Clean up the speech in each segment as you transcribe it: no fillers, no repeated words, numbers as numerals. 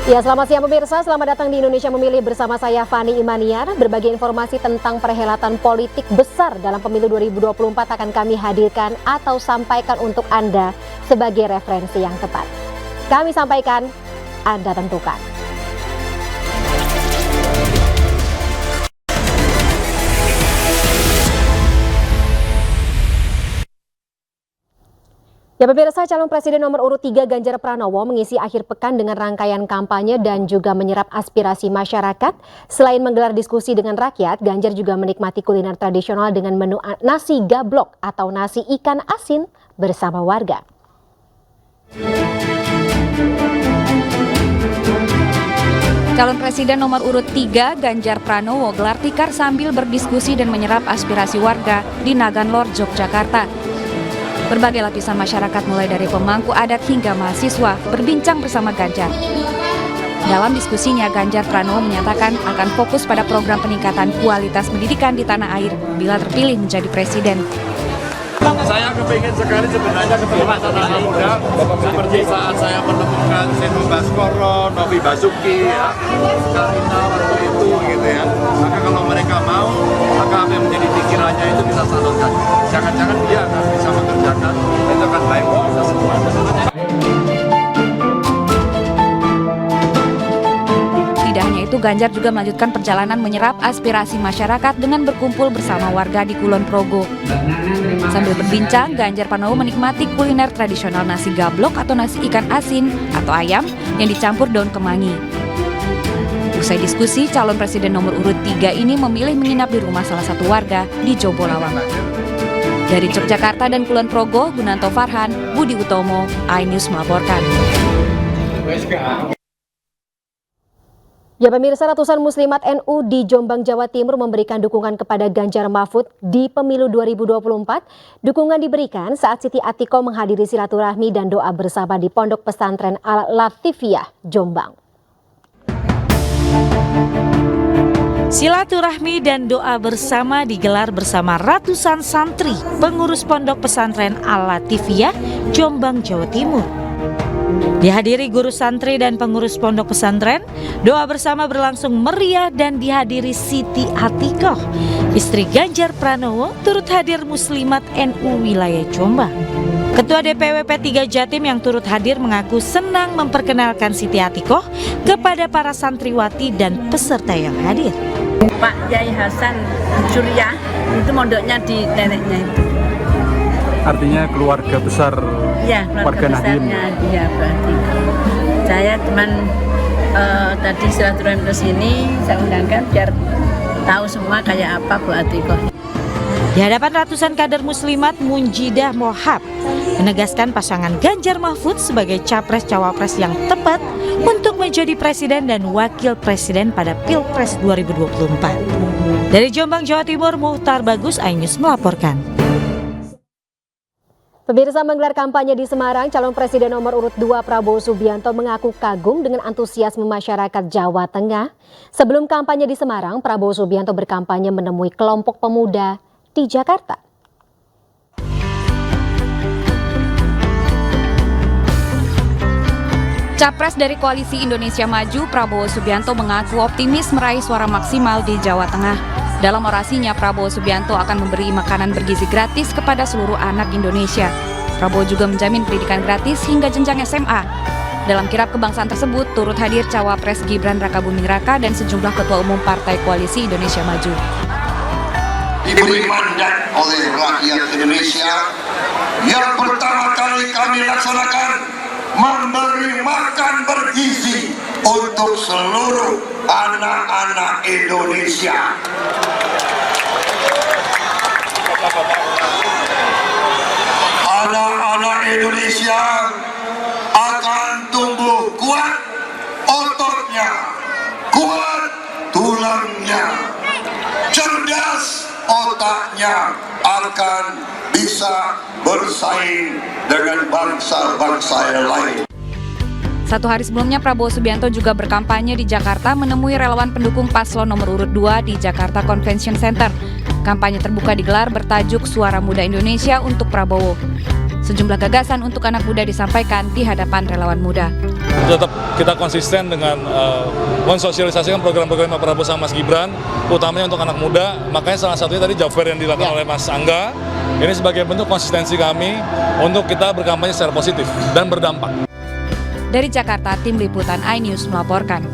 Ya, selamat siang pemirsa, selamat datang di Indonesia Memilih bersama saya Fani Imaniar. Berbagai informasi tentang perhelatan politik besar dalam pemilu 2024 akan kami hadirkan atau sampaikan untuk Anda sebagai referensi yang tepat. Kami sampaikan, Anda tentukan. Ya pemirsa, calon presiden nomor urut 3 Ganjar Pranowo mengisi akhir pekan dengan rangkaian kampanye dan juga menyerap aspirasi masyarakat. Selain menggelar diskusi dengan rakyat, Ganjar juga menikmati kuliner tradisional dengan menu nasi gablok atau nasi ikan asin bersama warga. Calon Presiden nomor urut 3 Ganjar Pranowo gelar tikar sambil berdiskusi dan menyerap aspirasi warga di Nagan Lor, Yogyakarta. Berbagai lapisan masyarakat mulai dari pemangku adat hingga mahasiswa berbincang bersama Ganjar. Dalam diskusinya, Ganjar Pranowo menyatakan akan fokus pada program peningkatan kualitas pendidikan di tanah air bila terpilih menjadi presiden. Saya kepingin sekali sebenarnya ketemu anak-anak muda seperti saat saya menemukan Seno Baskoro, Novi Basuki, Karina waktu itu gitu ya. Maka kalau mereka mau, maka apa yang menjadi pikirannya itu kita salurkan. Jangan-jangan dia akan bisa mengerjakan, itu akan baik untuk kita semua. Tidak hanya itu, Ganjar juga melanjutkan perjalanan menyerap aspirasi masyarakat dengan berkumpul bersama warga di Kulon Progo. Sambil berbincang, Ganjar Pranowo menikmati kuliner tradisional nasi gablok atau nasi ikan asin atau ayam yang dicampur daun kemangi. Usai diskusi, calon presiden nomor urut 3 ini memilih menginap di rumah salah satu warga di Jobolawang. Dari Yogyakarta dan Kulon Progo, Gunanto Farhan, Budi Utomo, iNews melaporkan. Ya pemirsa, ratusan muslimat NU di Jombang, Jawa Timur memberikan dukungan kepada Ganjar Mahfud di pemilu 2024. Dukungan diberikan saat Siti Atiko menghadiri silaturahmi dan doa bersama di Pondok Pesantren Al-Latifiyah, Jombang. Silaturahmi dan doa bersama digelar bersama ratusan santri pengurus Pondok Pesantren Al-Latifiyah, Jombang, Jawa Timur. Dihadiri guru santri dan pengurus pondok pesantren, doa bersama berlangsung meriah dan dihadiri Siti Atikoh, istri Ganjar Pranowo, turut hadir muslimat NU wilayah Jombang. Ketua DPW P3 Jatim yang turut hadir mengaku senang memperkenalkan Siti Atikoh kepada para santriwati dan peserta yang hadir. Pak Yai Hasan Suriah itu mondoknya di neneknya itu. Artinya keluarga besar ya, warga Nahdien. Iya, berarti. Saya cuman tadi silaturahmi ke sini, saya undangkan biar tahu semua kayak apa Bu Atikoh. Di hadapan ratusan kader muslimat, Munjidah Mohab menegaskan pasangan Ganjar Mahfud sebagai capres-cawapres yang tepat untuk menjadi presiden dan wakil presiden pada Pilpres 2024. Dari Jombang, Jawa Timur, Muhtar Bagus, iNews melaporkan. Pemirsa, menggelar kampanye di Semarang, calon presiden nomor urut 2 Prabowo Subianto mengaku kagum dengan antusiasme masyarakat Jawa Tengah. Sebelum kampanye di Semarang, Prabowo Subianto berkampanye menemui kelompok pemuda di Jakarta. Capres dari Koalisi Indonesia Maju, Prabowo Subianto mengaku optimis meraih suara maksimal di Jawa Tengah. Dalam orasinya, Prabowo Subianto akan memberi makanan bergizi gratis kepada seluruh anak Indonesia. Prabowo juga menjamin pendidikan gratis hingga jenjang SMA. Dalam kirap kebangsaan tersebut turut hadir Cawapres Gibran Rakabuming Raka dan sejumlah ketua umum Partai Koalisi Indonesia Maju. Diberi mandat oleh rakyat Indonesia yang pertama kali kami laksanakan memberi makan bergizi untuk seluruh anak-anak Indonesia. Anak-anak Indonesia akan tumbuh kuat ototnya, kuat tulangnya, cerdas otaknya, akan bisa bersaing dengan bangsa-bangsa yang lain. Satu hari sebelumnya, Prabowo Subianto juga berkampanye di Jakarta menemui relawan pendukung paslon nomor urut 2 di Jakarta Convention Center. Kampanye terbuka digelar bertajuk Suara Muda Indonesia untuk Prabowo. Sejumlah gagasan untuk anak muda disampaikan di hadapan relawan muda. Tetap kita konsisten dengan mensosialisasikan program-program Pak Prabowo sama Mas Gibran, utamanya untuk anak muda. Makanya salah satunya tadi job fair yang dilakukan oleh Mas Angga, ini sebagai bentuk konsistensi kami untuk kita berkampanye secara positif dan berdampak. Dari Jakarta, Tim Liputan iNews melaporkan.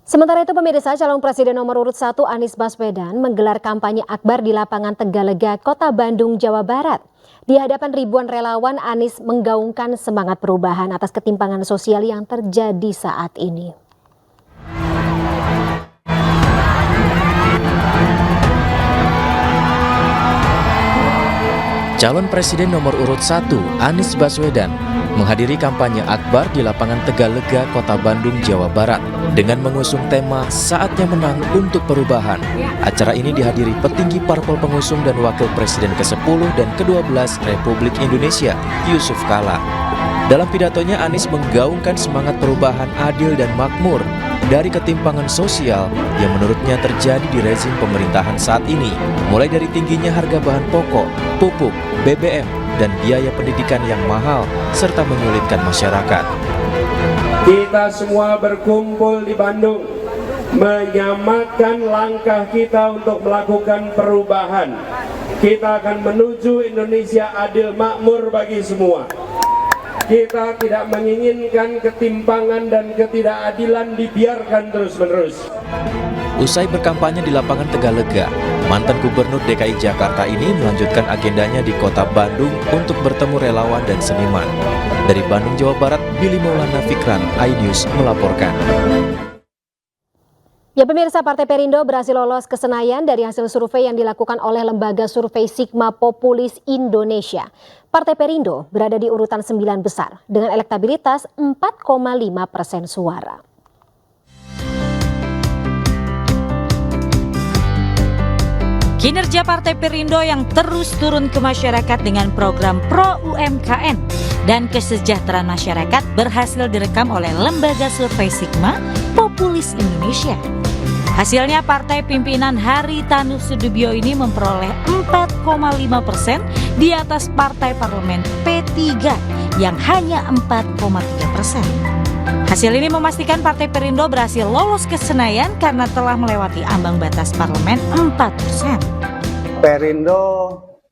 Sementara itu pemirsa, calon presiden nomor urut 1 Anies Baswedan menggelar kampanye akbar di lapangan Tegalega, Kota Bandung, Jawa Barat. Di hadapan ribuan relawan, Anies menggaungkan semangat perubahan atas ketimpangan sosial yang terjadi saat ini. Calon Presiden nomor urut 1 Anies Baswedan menghadiri kampanye akbar di lapangan Tegalega, Kota Bandung, Jawa Barat dengan mengusung tema Saatnya Menang untuk Perubahan. Acara ini dihadiri petinggi parpol pengusung dan wakil presiden ke-10 dan ke-12 Republik Indonesia, Yusuf Kala. Dalam pidatonya, Anies menggaungkan semangat perubahan adil dan makmur dari ketimpangan sosial yang menurutnya terjadi di rezim pemerintahan saat ini, mulai dari tingginya harga bahan pokok, pupuk, BBM, dan biaya pendidikan yang mahal, serta menyulitkan masyarakat. Kita semua berkumpul di Bandung, menyamakan langkah kita untuk melakukan perubahan. Kita akan menuju Indonesia adil makmur bagi semua. Kita tidak menginginkan ketimpangan dan ketidakadilan dibiarkan terus-menerus. Usai berkampanye di lapangan Tegalega, mantan Gubernur DKI Jakarta ini melanjutkan agendanya di Kota Bandung untuk bertemu relawan dan seniman. Dari Bandung, Jawa Barat, Billy Maulana Fikran, iNews melaporkan. Ya pemirsa, Partai Perindo berhasil lolos ke Senayan dari hasil survei yang dilakukan oleh lembaga survei Sigma Populis Indonesia. Partai Perindo berada di urutan 9 besar dengan elektabilitas 4,5% suara. Kinerja Partai Perindo yang terus turun ke masyarakat dengan program Pro UMKM dan kesejahteraan masyarakat berhasil direkam oleh lembaga survei Sigma Populis Indonesia. Hasilnya partai pimpinan Haritanu Sudibyo ini memperoleh 4,5% di atas partai parlemen P3 yang hanya 4,3%. Hasil ini memastikan Partai Perindo berhasil lolos ke Senayan karena telah melewati ambang batas parlemen 4%. Perindo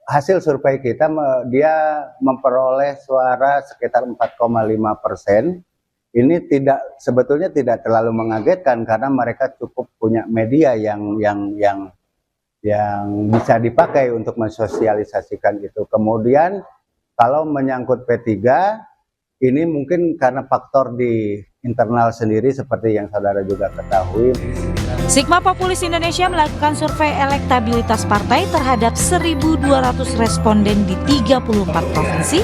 hasil survei kita dia memperoleh suara sekitar 4,5%. Ini sebetulnya tidak terlalu mengagetkan karena mereka cukup punya media yang bisa dipakai untuk mensosialisasikan itu. Kemudian kalau menyangkut P3, ini mungkin karena faktor di internal sendiri seperti yang saudara juga ketahui. Sigma Populis Indonesia melakukan survei elektabilitas partai terhadap 1.200 responden di 34 provinsi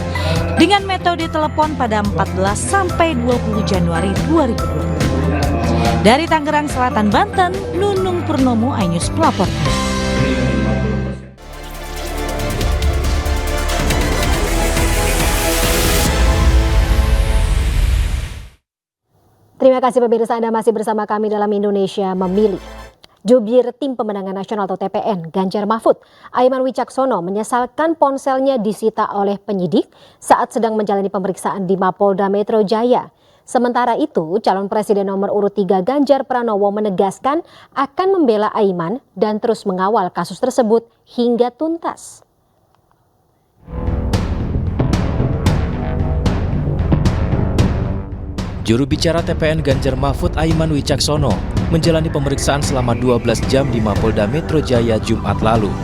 dengan metode telepon pada 14 sampai 20 Januari 2020. Dari Tangerang Selatan, Banten, Nunung Purnomo, iNews melaporkan. Terima kasih pemirsa, Anda masih bersama kami dalam Indonesia Memilih. Jubir Tim Pemenangan Nasional atau TPN, Ganjar Mahfud, Aiman Wicaksono menyesalkan ponselnya disita oleh penyidik saat sedang menjalani pemeriksaan di Mapolda Metro Jaya. Sementara itu, calon presiden nomor urut 3 Ganjar Pranowo menegaskan akan membela Aiman dan terus mengawal kasus tersebut hingga tuntas. Juru bicara TPN Ganjar Mahfud Aiman Wicaksono menjalani pemeriksaan selama 12 jam di Mapolda Metro Jaya Jumat lalu.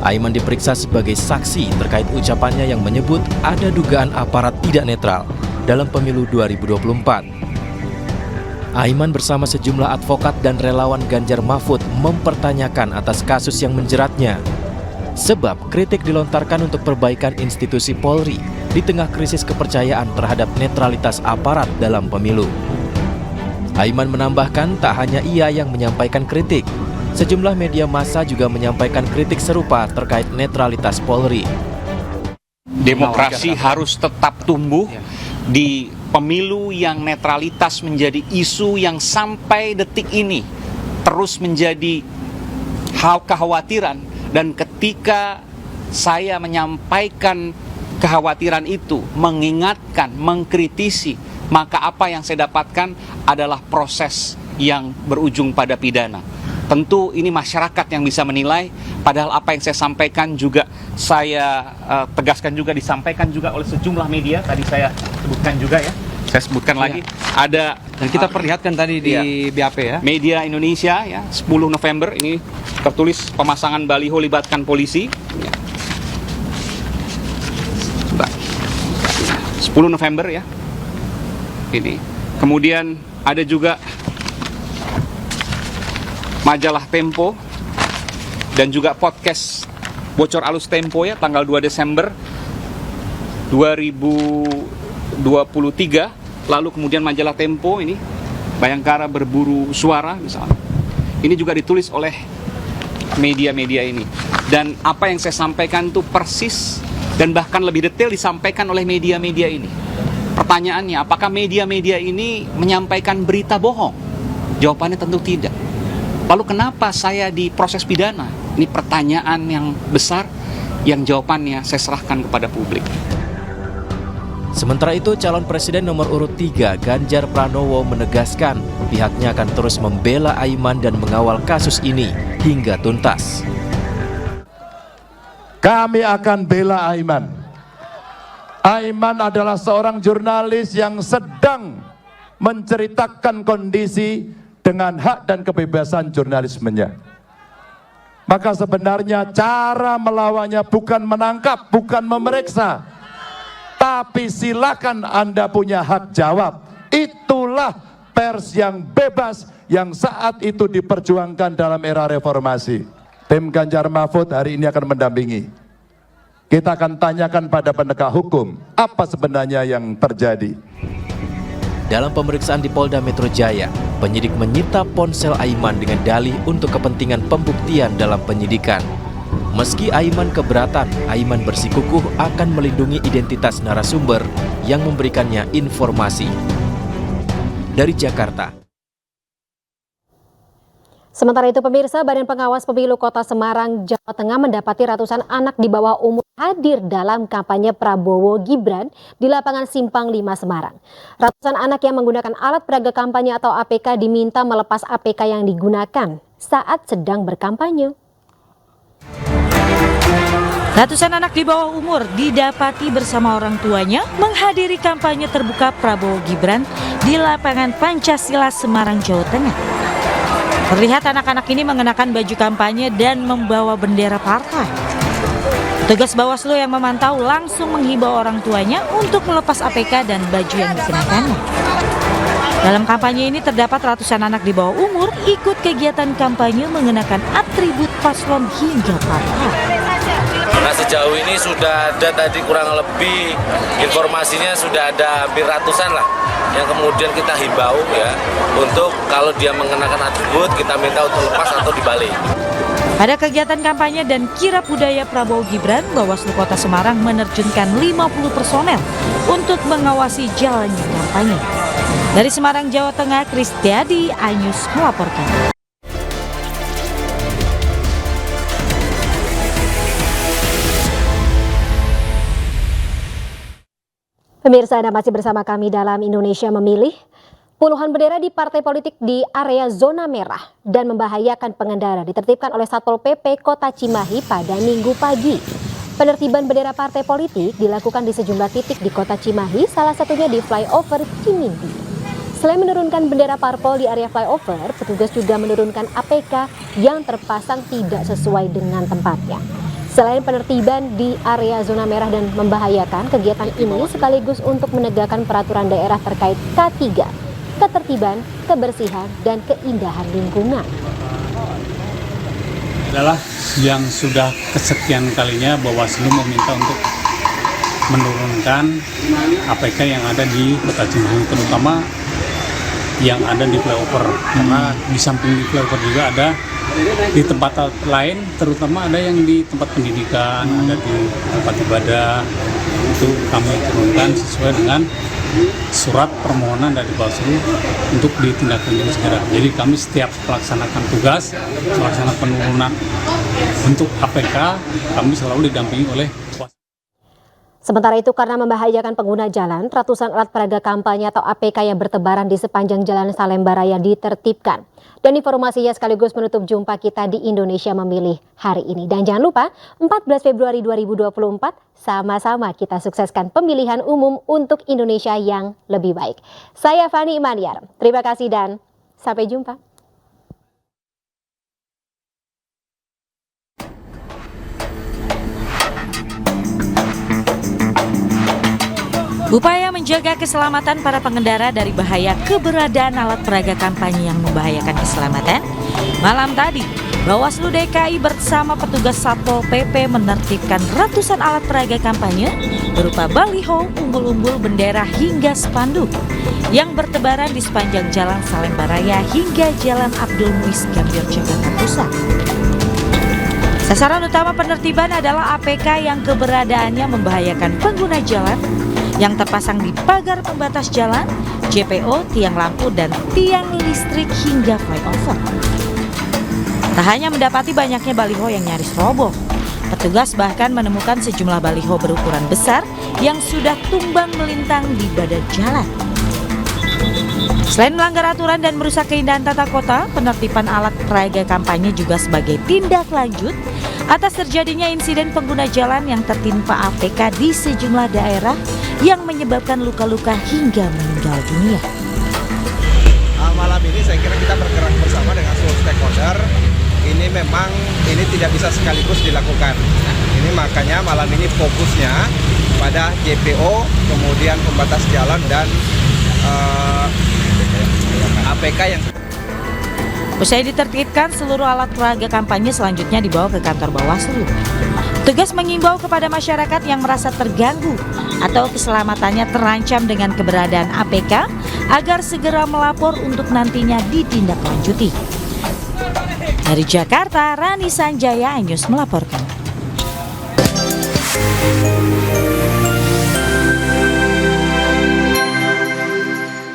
Aiman diperiksa sebagai saksi terkait ucapannya yang menyebut ada dugaan aparat tidak netral dalam pemilu 2024. Aiman bersama sejumlah advokat dan relawan Ganjar Mahfud mempertanyakan atas kasus yang menjeratnya. Sebab kritik dilontarkan untuk perbaikan institusi Polri di tengah krisis kepercayaan terhadap netralitas aparat dalam pemilu. Aiman menambahkan tak hanya ia yang menyampaikan kritik, sejumlah media massa juga menyampaikan kritik serupa terkait netralitas Polri. Demokrasi harus tetap tumbuh di pemilu yang netralitas menjadi isu yang sampai detik ini terus menjadi hal kekhawatiran. Dan ketika saya menyampaikan kekhawatiran itu, mengingatkan, mengkritisi, maka apa yang saya dapatkan adalah proses yang berujung pada pidana. Tentu ini masyarakat yang bisa menilai, padahal apa yang saya sampaikan juga saya tegaskan juga, disampaikan juga oleh sejumlah media, tadi saya sebutkan juga ya, saya sebutkan lagi, ada dan kita perlihatkan tadi di BAP ya. Media Indonesia ya, 10 November ini tertulis pemasangan baliho libatkan polisi. Ya. 10 November ya. Ini. Kemudian ada juga majalah Tempo dan juga podcast Bocor Alus Tempo ya, tanggal 2 Desember 2023. Lalu kemudian majalah Tempo ini, Bayangkara Berburu Suara misalnya. Ini juga ditulis oleh media-media ini. Dan apa yang saya sampaikan itu persis dan bahkan lebih detail disampaikan oleh media-media ini. Pertanyaannya, apakah media-media ini menyampaikan berita bohong? Jawabannya tentu tidak. Lalu kenapa saya di proses pidana? Ini pertanyaan yang besar yang jawabannya saya serahkan kepada publik. Sementara itu, calon presiden nomor urut 3 Ganjar Pranowo menegaskan pihaknya akan terus membela Aiman dan mengawal kasus ini hingga tuntas. Kami akan bela Aiman. Aiman adalah seorang jurnalis yang sedang menceritakan kondisi dengan hak dan kebebasan jurnalismenya. Maka sebenarnya cara melawannya bukan menangkap, bukan memeriksa, tapi silakan Anda punya hak jawab. Itulah pers yang bebas yang saat itu diperjuangkan dalam era reformasi. Tim Ganjar Mahfud hari ini akan mendampingi. Kita akan tanyakan pada penegak hukum, apa sebenarnya yang terjadi. Dalam pemeriksaan di Polda Metro Jaya, penyidik menyita ponsel Aiman dengan dalih untuk kepentingan pembuktian dalam penyidikan. Meski Aiman keberatan, Aiman bersikukuh akan melindungi identitas narasumber yang memberikannya informasi. Dari Jakarta. Sementara itu pemirsa, Badan Pengawas Pemilu Kota Semarang, Jawa Tengah mendapati ratusan anak di bawah umur hadir dalam kampanye Prabowo Gibran di lapangan Simpang 5 Semarang. Ratusan anak yang menggunakan alat peraga kampanye atau APK diminta melepas APK yang digunakan saat sedang berkampanye. Ratusan anak di bawah umur didapati bersama orang tuanya menghadiri kampanye terbuka Prabowo Gibran di lapangan Pancasila Semarang, Jawa Tengah. Terlihat anak-anak ini mengenakan baju kampanye dan membawa bendera partai. Petugas Bawaslu yang memantau langsung menghimbau orang tuanya untuk melepas APK dan baju yang dikenakannya. Dalam kampanye ini terdapat ratusan anak di bawah umur ikut kegiatan kampanye mengenakan atribut paslon hingga partai. Nah, sejauh ini sudah ada tadi kurang lebih informasinya sudah ada hampir ratusan lah yang kemudian kita himbau ya untuk kalau dia mengenakan atribut kita minta untuk lepas atau dibalik. Pada kegiatan kampanye dan kirap budaya Prabowo Gibran, Bawaslu Kota Semarang menerjunkan 50 personel untuk mengawasi jalannya kampanye. Dari Semarang, Jawa Tengah, Kristiadi Anyus melaporkan. Pemirsa, Anda masih bersama kami dalam Indonesia Memilih. Puluhan bendera di partai politik di area zona merah dan membahayakan pengendara ditertibkan oleh Satpol PP Kota Cimahi pada Minggu pagi. Penertiban bendera partai politik dilakukan di sejumlah titik di Kota Cimahi, salah satunya di flyover Cimindi. Selain menurunkan bendera parpol di area flyover, petugas juga menurunkan APK yang terpasang tidak sesuai dengan tempatnya. Selain penertiban di area zona merah dan membahayakan, kegiatan ini sekaligus untuk menegakkan peraturan daerah terkait K3, ketertiban, kebersihan, dan keindahan lingkungan. Adalah yang sudah kesekian kalinya Bawaslu meminta untuk menurunkan APK yang ada di Kota Cimahi, terutama yang ada di flyover, karena di samping di flyover juga ada di tempat lain, terutama ada yang di tempat pendidikan, ada di tempat ibadah. Itu kami turunkan sesuai dengan surat permohonan dari Bawaslu untuk ditindaklanjuti segera. Jadi kami setiap melaksanakan tugas, melaksanakan penurunan untuk APK, kami selalu didampingi oleh Sementara itu karena membahayakan pengguna jalan, ratusan alat peraga kampanye atau APK yang bertebaran di sepanjang Jalan Salemba Raya ditertibkan. Dan informasinya sekaligus menutup jumpa kita di Indonesia Memilih hari ini. Dan jangan lupa 14 Februari 2024 sama-sama kita sukseskan pemilihan umum untuk Indonesia yang lebih baik. Saya Fani Imaniar, terima kasih dan sampai jumpa. Upaya menjaga keselamatan para pengendara dari bahaya keberadaan alat peraga kampanye yang membahayakan keselamatan. Malam tadi, Bawaslu DKI bersama petugas Satpol PP menertibkan ratusan alat peraga kampanye berupa baliho, umbul-umbul, bendera hingga spanduk yang bertebaran di sepanjang Jalan Salemba Raya hingga Jalan Abdul Muiz Gambir, Jakarta Pusat. Sasaran utama penertiban adalah APK yang keberadaannya membahayakan pengguna jalan yang terpasang di pagar pembatas jalan, JPO, tiang lampu, dan tiang listrik hingga flyover. Tak hanya mendapati banyaknya baliho yang nyaris roboh, petugas bahkan menemukan sejumlah baliho berukuran besar yang sudah tumbang melintang di badan jalan. Selain melanggar aturan dan merusak keindahan tata kota, penertiban alat peraga kampanye juga sebagai tindak lanjut atas terjadinya insiden pengguna jalan yang tertimpa APK di sejumlah daerah yang menyebabkan luka-luka hingga meninggal dunia. Malam ini saya kira kita bergerak bersama dengan seluruh stakeholder. Ini memang tidak bisa sekaligus dilakukan. Ini makanya malam ini fokusnya pada JPO, kemudian pembatas jalan dan APK yang. Usai ditertibkan, seluruh alat peraga kampanye selanjutnya dibawa ke kantor Bawaslu. Tugas mengimbau kepada masyarakat yang merasa terganggu atau keselamatannya terancam dengan keberadaan APK agar segera melapor untuk nantinya ditindaklanjuti. Dari Jakarta, Rani Sanjaya, iNews melaporkan.